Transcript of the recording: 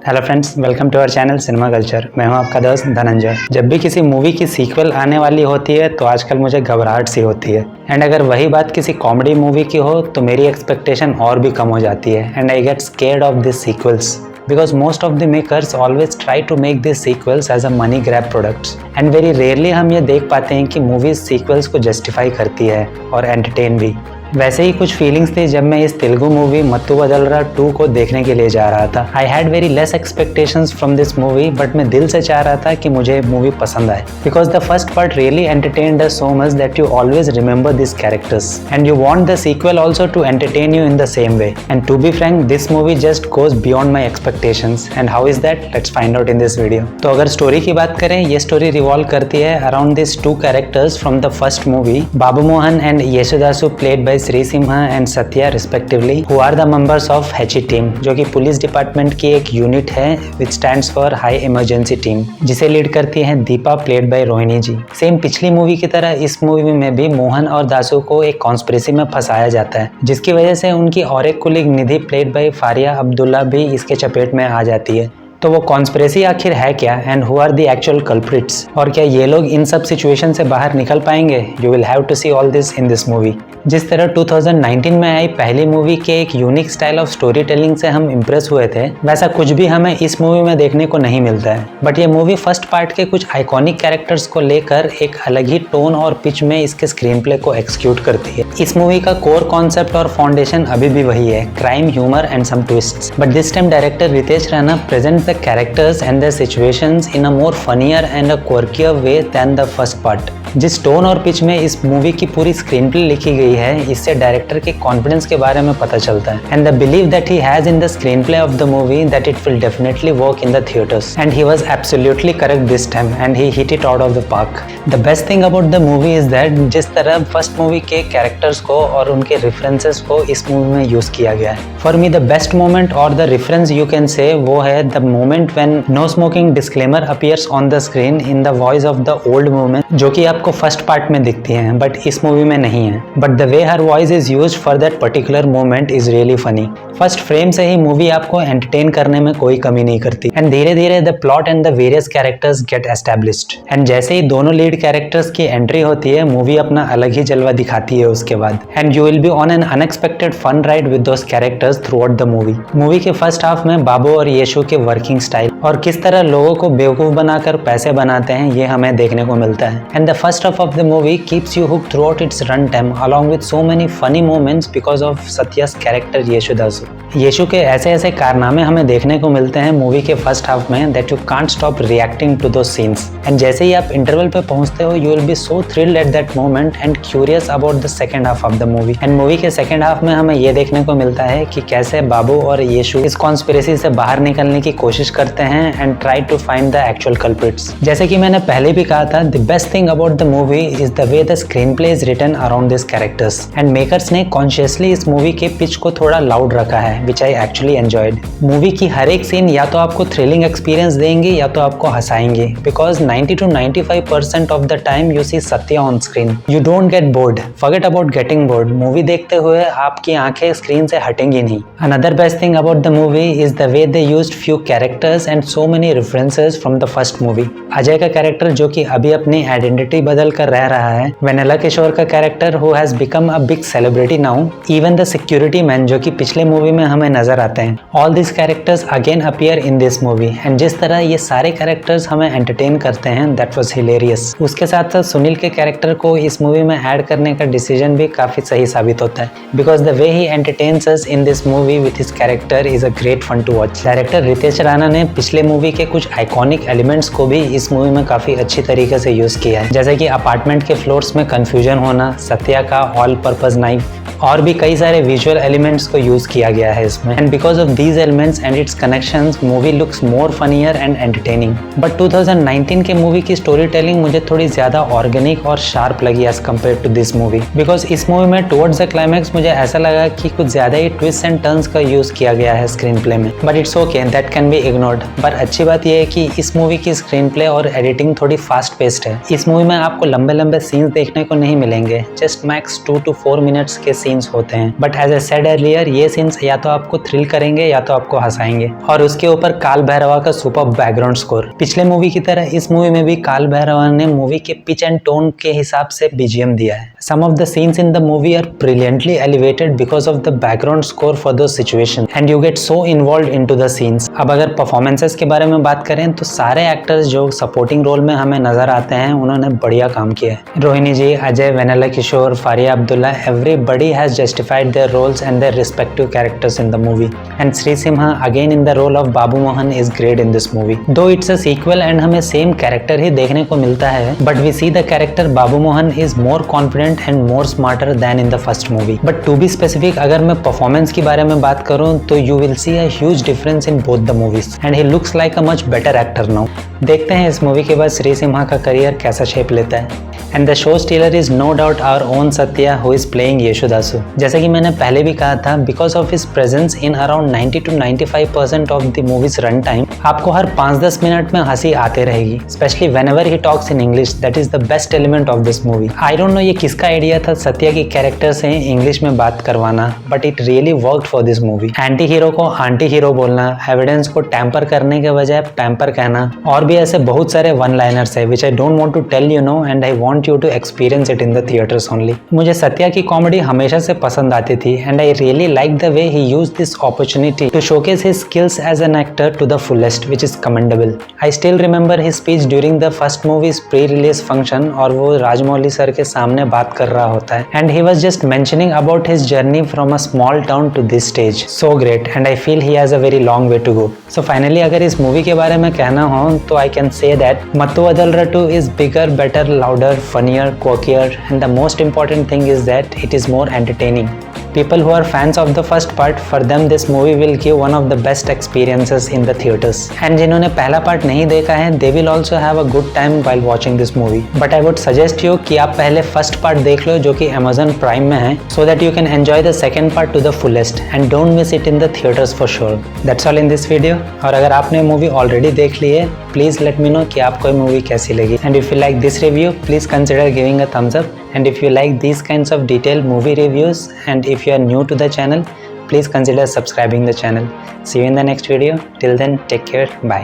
Hello friends, welcome to our channel cinema culture. मैं हूं आपका दोस्त धनंजय। जब भी किसी मूवी की सीक्वल आने वाली होती है तो आजकल मुझे घबराहट सी होती है। एंड अगर वही बात किसी कॉमेडी मूवी की हो तो मेरी एक्सपेक्टेशन और भी कम हो जाती है and I get scared of this sequels because most of the makers always try to make these sequels as a money grab products and very rarely हम ये देख पाते हैं कि मूवीज सीक्वल्स को जस्टिफाई करती है और एंटरटेन भी। वैसे ही कुछ फीलिंग्स थी जब मैं इस तेलुगु मूवी मत्तू बदलरा 2 को देखने के लिए जा रहा था। I had very less expectations from this movie but मैं दिल से चाह रहा था कि मुझे मूवी पसंद आए because the first part really entertained us so much that you always remember this characters and you want the sequel also to entertain you in the same way. And to be frank, this movie just goes beyond my expectations and how is that, let's find out in this video. तो अगर story की बात करें, ये story revolve करती है around this 2 characters from the first movie, Babu Mohan and Yeshudasu played by Shri Simha and Satya respectively, who are the members of Hechi team, जो कि पुलिस डिपार्टमेंट की एक यूनिट है which stands for high emergency team, जिसे लीड करती है Deepa played by Rohini ji. Same पिछली मूवी की तरह इस मूवी में भी मोहन और दासू को एक कॉन्स्पिरेसी में फंसाया जाता है, जिसकी वजह से उनकी और एक colleague Nidhi played by Faria Abdullah भी इसके चपेट में आ जाती है। तो वो कॉन्स्पिरेसी आखिर है क्या and who are the actual culprits, और क्या ये लोग इन सब सिचुएशन से बाहर निकल पाएंगे? You will have to see all this in this movie. जिस तरह 2019 में आई पहली मूवी के एक unique style of story telling से हम इम्प्रेस हुए थे, वैसा कुछ भी हमें इस मूवी में देखने को नहीं मिलता है। बट ये मूवी फर्स्ट पार्ट के कुछ आइकॉनिक कैरेक्टर्स को लेकर एक अलग ही टोन और पिच में इसके स्क्रीन प्ले को एक्सिक्यूट करती है। इस मूवी का कोर कॉन्सेप्ट और फाउंडेशन अभी भी वही है, crime, humour and some twists. But this time director Ritesh Rana present the characters and their situations in a more funnier and a quirkier way than the first part। जिस tone और pitch में इस movie की पूरी स्क्रीन प्ले लिखी गई है, इससे डायरेक्टर के कॉन्फिडेंस के बारे में पता चलता है and the believe that he has in the screen play of the movie that it will definitely work in the theatres and he was absolutely correct this time and he hit it out of the park. The best thing about the movie is that जिस तरह first movie के characters को और उनके references को इस movie में use किया गया है। For me the best moment और the reference you can say वो है the moment when no smoking disclaimer appears on the screen in the voice of the old movement, जो कि आपको फर्स्ट पार्ट में दिखती हैं बट इस मूवी में नहीं है। But the way her voice is used for that particular moment is really funny. First frame से ही मूवी आपको एंटरटेन करने में कोई कमी नहीं करती एंड धीरे धीरे the plot and the various characters get established and जैसे ही दोनों लीड कैरेक्टर्स की एंट्री होती है, मूवी अपना अलग ही जलवा दिखाती है उसके बाद and you will be on an unexpected fun ride with those characters throughout the movie. Movie के फर्स्ट हाफ में बाबू और येशु के वर्किंग स्टाइल और किस तरह लोगों को बेवकूफ बनाकर पैसे बनाते हैं, ये हमें देखने को मिलता है and the first half of the movie keeps you hooked throughout its runtime along with so many funny moments because of Satya's character Yeshudasu. Yeshu के ऐसे ऐसे कारनामे हमें देखने को मिलते हैं मूवी के फर्स्ट हाफ में that you can't stop reacting to those scenes and जैसे ही आप इंटरवल पे पहुंचते हो you will be so thrilled at that moment and curious about the second half of the movie and movie के second half में हमें ये देखने को मिलता है कि कैसे बाबू और येशु इस कॉन्स्पिरेसी से बाहर निकलने की कोशिश करते हैं and try to find the actual culprits। जैसे कि मैंने पहले भी कहा था, the best thing about the movie is the way the screenplay is written around these characters and makers ने consciously इस मूवी के पिच को थोड़ा लाउड रखा है which I actually enjoyed। Movie की हर एक सीन या तो आपको थ्रिलिंग एक्सपीरियंस देंगे या तो आपको हंसाएंगे because 90 to 95% of the time you see Satya on screen। You don't get bored, forget about getting bored। Movie देखते हुए आपकी आंखें स्क्रीन से हटेंगी नहीं। Another best thing about the movie is the way they used few characters and so many references from the first movie। Ajay का character जो कि अभी अपनी आइडेंटिटी बदल कर रह रहा है, वेनेला किशोर का character who has become a big celebrity now, even the security man जो कि पिछले मूवी में हमें नजर आते हैं, all this characters again appear in this movie and जिस तरह ये सारे कैरेक्टर्स हमें एंटरटेन करते हैं दैट वाज हिलेरियस। उसके साथ साथ सुनील के कैरेक्टर को इस मूवी में ऐड करने का डिसीजन भी काफी सही साबित होता है because the way he entertains us in this movie with his character is a great fun to watch. Director Ritesh Rana ने पिछले मूवी के कुछ आइकॉनिक एलिमेंट्स को भी इस मूवी में काफी अच्छी तरीके से यूज किया है, जैसे कि अपार्टमेंट के फ्लोर्स में कंफ्यूजन होना, सत्या का ऑल पर्पज नाइफ और भी कई सारे विजुअल एलिमेंट्स को यूज किया गया है इसमें and because of these elements and it's connections movie looks more funnier and entertaining. But 2019 के मूवी की स्टोरी टेलिंग मुझे थोड़ी ज्यादा ऑर्गेनिक और शार्प लगी as compare to this movie because इस मूवी में टुवर्ड्स द क्लाइमैक्स मुझे ऐसा लगा कि कुछ ज्यादा ही ट्विस्ट एंड टर्न्स का यूज किया गया है स्क्रीन प्ले में, but it's okay, that can be ignored. पर अच्छी बात यह है कि इस मूवी की स्क्रीन प्ले और एडिटिंग थोड़ी फास्ट पेस्ड है। इस मूवी में आपको लंबे लंबे सीन्स देखने को नहीं मिलेंगे, जस्ट मैक्स 2 to 4 मिनट्स के सीन्स होते हैं, but as I said earlier ये सीन्स या तो आपको थ्रिल करेंगे या तो आपको हंसाएंगे। और उसके ऊपर काल भैरवा का सुपर बैकग्राउंड स्कोर। पिछले मूवी की तरह इस मूवी में भी काल भैरवा ने मूवी के पिच एंड टोन के हिसाब से बीजीएम दिया है। Some of the scenes in the movie are brilliantly elevated because of the background score for those situations and you get so involved into the scenes। अब अगर performances के बारे में बात करें तो सारे एक्टर्स जो सपोर्टिंग रोल में हमें नजर आते हैं उन्होंने बढ़िया काम किया है। Rohini ji, Ajay, Vennela Kishore, Faria Abdullah, everybody has justified their roles and their respective characters in the movie and Sri Simha again in the role of Babu Mohan is great in this movie। Though it's a sequel and हमें same character ही देखने को मिलता है, but we see the character Babu Mohan is more confident and more smarter than in the first movie। But to be specific, अगर मैं performance के बारे में बात करूं तो you will see a huge difference in both the movies and he looks like a much better actor now। देखते हैं इस मूवी के बाद श्री सिम्हा का करियर कैसा शेप लेता है। And the show stealer is no doubt our own Satya who is playing Yeshudasu। जैसे कि मैंने पहले भी कहा था, because of his presence in around 90 to 95% of the movie's run time, आपको हर 5-10 मिनट में हंसी आते रहेगी, especially whenever he talks in English। That is the best element of this movie। I don't know ये किसका आइडिया था सत्या की character से इंग्लिश में बात करवाना, but it really worked for this movie। Anti hero को आंटी हीरो बोलना, एविडेंस को टैम्पर करने के बजाय पैम्पर कहना, और भी ऐसे बहुत सारे वन लाइनर्स है which I don't want to tell you know and I want you to experience it in the theaters only। मुझे सत्या की कॉमेडी हमेशा से पसंद आती थी and I really like the way he used this opportunity to showcase his skills as an actor to the fullest, which is commendable। I still remember his speech during the first movie's pre-release function और वो Rajamouli sir के सामने बात कर रहा होता है and he was just mentioning about his journey from a small town to this stage। So great and I feel he has a very long way to go। So finally अगर इस movie के बारे में कहना हो तो I can say that मत्तु वदलरट्टू is bigger, better, louder, funnier, quirkier and the most important thing is that it is more entertaining। People who are fans of the first part, for them this movie will give one of the best experiences in the theaters। And जिन्होंने पहला part नहीं देखा है they will also have a good time while watching this movie। But I would suggest you कि आप पहले first part देख लो जो कि Amazon Prime में है, so that you can enjoy the second part to the fullest and don't miss it in the theaters for sure। That's all in this video। और अगर आपने मूवी ऑलरेडी देख ली है प्लीज लेट मी नो कि आपको ये movie कैसी लगी। And if you like this review please consider giving a thumbs up and if you like these kinds of detailed movie reviews and if you are new to the channel please consider subscribing the channel। See you in the next video। Till then take care, bye।